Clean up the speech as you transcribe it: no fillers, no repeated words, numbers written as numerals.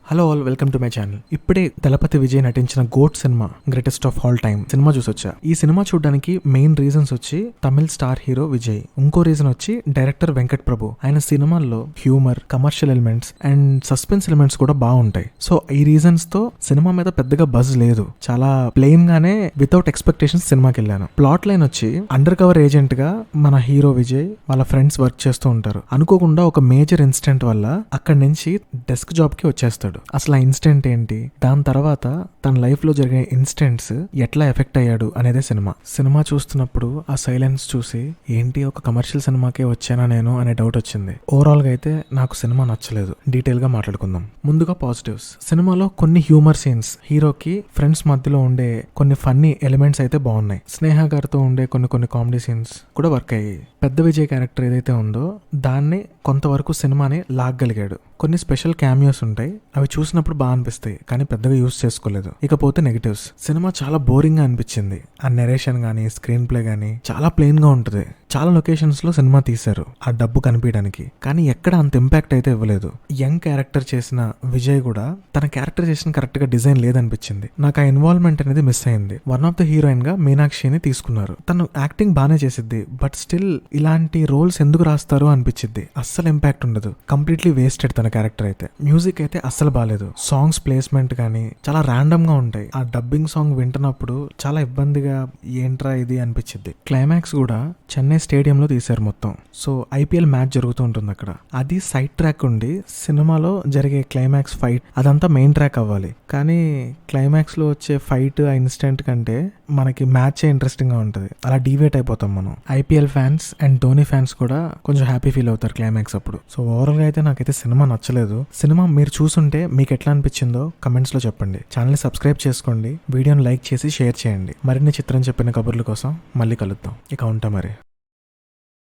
Hello all, welcome to my channel. ఇప్పుడే దళపతి విజయ్ నటించిన GOAT cinema greatest of all time cinema చూసొచ్చా. ఈ cinema చూడడానికి మెయిన్ రీజన్స్ వచ్చి తమిళ్ స్టార్ హీరో విజయ్, ఇంకో రీజన్ వచ్చి డైరెక్టర్ వెంకట్ ప్రభు. ఆయన సినిమాల్లో humour, commercial elements and suspense elements కూడా బాగుంటాయి. సో ఈ రీజన్స్ తో సినిమా మీద పెద్దగా బజ్ లేదు. చాలా ప్లెయిన్ గానే వితౌట్ ఎక్స్పెక్టేషన్స్ సినిమాకి వెళ్ళాను. ప్లాట్ లైన్ వచ్చి అండర్ కవర్ ఏజెంట్ గా మన హీరో విజయ్ వాళ్ళ ఫ్రెండ్స్ వర్క్ చేస్తూ ఉంటారు. అనుకోకుండా ఒక మేజర్ ఇన్సిడెంట్ వల్ల అక్కడి నుంచి డెస్క్ జాబ్ కి వచ్చేస్తాడు. అసలు ఆ ఇన్సిడెంట్ ఏంటి, దాని తర్వాత తన లైఫ్ లో జరిగే ఇన్సిడెంట్స్ ఎట్లా ఎఫెక్ట్ అయ్యాడు అనేదే సినిమా చూస్తున్నప్పుడు ఆ సైలెన్స్ చూసి ఏంటి ఒక కమర్షియల్ సినిమాకే వచ్చానా నేను అనే డౌట్ వచ్చింది. ఓవరాల్ గా అయితే నాకు సినిమా నచ్చలేదు. డీటెయిల్ గా మాట్లాడుకుందాం. ముందుగా పాజిటివ్స్. సినిమాలో కొన్ని హ్యూమర్ సీన్స్, హీరోకి ఫ్రెండ్స్ మధ్యలో ఉండే కొన్ని ఫన్నీ ఎలిమెంట్స్ అయితే బాగున్నాయి. స్నేహ గారితో ఉండే కొన్ని కామెడీ సీన్స్ కూడా వర్క్ అయ్యాయి. పెద్ద విజయ్ క్యారెక్టర్ ఏదైతే ఉందో దాన్ని కొంతవరకు సినిమాని లాగగలిగాడు. కొన్ని స్పెషల్ క్యామియోస్ ఉంటాయి, అవి చూసినప్పుడు బాగా అనిపిస్తాయి కానీ పెద్దగా యూజ్ చేసుకోలేదు. ఇకపోతే నెగటివ్స్. సినిమా చాలా బోరింగ్ గా అనిపించింది. ఆ నెరేషన్ గానీ, స్క్రీన్ ప్లే గానీ చాలా ప్లెయిన్ గా ఉంటుంది. చాలా లొకేషన్స్ లో సినిమా తీశారు ఆ డబ్బు కనిపించడానికి, కానీ ఎక్కడ అంత ఇంపాక్ట్ అయితే ఇవ్వలేదు. యంగ్ క్యారెక్టర్ చేసిన విజయ్ కూడా తన క్యారెక్టరైజేషన్ కరెక్ట్ గా డిజైన్ లేదనిపించింది. నాకు ఆ ఇన్వాల్వ్మెంట్ అనేది మిస్ అయింది. వన్ ఆఫ్ ద హీరోయిన్ గా మీనాక్షిని తీసుకున్నారు. తను యాక్టింగ్ బానే చేసిద్ది, బట్ స్టిల్ ఇలాంటి రోల్స్ ఎందుకు రాస్తారు అనిపించింది. అస్సలు ఇంపాక్ట్ ఉండదు. కంప్లీట్లీ వేస్టెడ్ తన క్యారెక్టర్ అయితే. మ్యూజిక్ అయితే అస్సలు బాలేదు. సాంగ్స్ ప్లేస్మెంట్ కానీ చాలా ర్యాండమ్ గా ఉంటాయి. ఆ డబ్బింగ్ సాంగ్ వింటున్నప్పుడు చాలా ఇబ్బందిగా ఏంట్రా ఇది అనిపించింది. క్లైమాక్స్ కూడా చెన్నై స్టేడియంలో తీశారు మొత్తం. సో ఐపీఎల్ మ్యాచ్ జరుగుతూ ఉంటుంది అక్కడ. అది సైడ్ ట్రాక్ ఉండి సినిమాలో జరిగే క్లైమాక్స్ ఫైట్ అదంతా మెయిన్ ట్రాక్ అవ్వాలి. కానీ క్లైమాక్స్ లో వచ్చే ఫైట్ ఆ ఇన్సిడెంట్ కంటే మనకి మ్యాచ్ ఇంట్రెస్టింగ్ గా ఉంటుంది. అలా డివేట్ అయిపోతాం మనం. IPL fans and Dhoni fans కూడా కొంచెం హ్యాపీ ఫీల్ అవుతారు క్లైమాక్స్ అప్పుడు. సో ఓవరాల్ గా అయితే నాకైతే సినిమా నచ్చలేదు. సినిమా మీరు చూసుంటే మీకు ఎట్లా అనిపించిందో కమెంట్స్ లో చెప్పండి. ఛానల్ సబ్స్క్రైబ్ చేసుకోండి, వీడియోని లైక్ చేసి షేర్ చేయండి. మరిన్ని చిత్రం చెప్పిన కబుర్ల కోసం మళ్ళీ కలుద్దాం. ఇక ఉంటా మరి.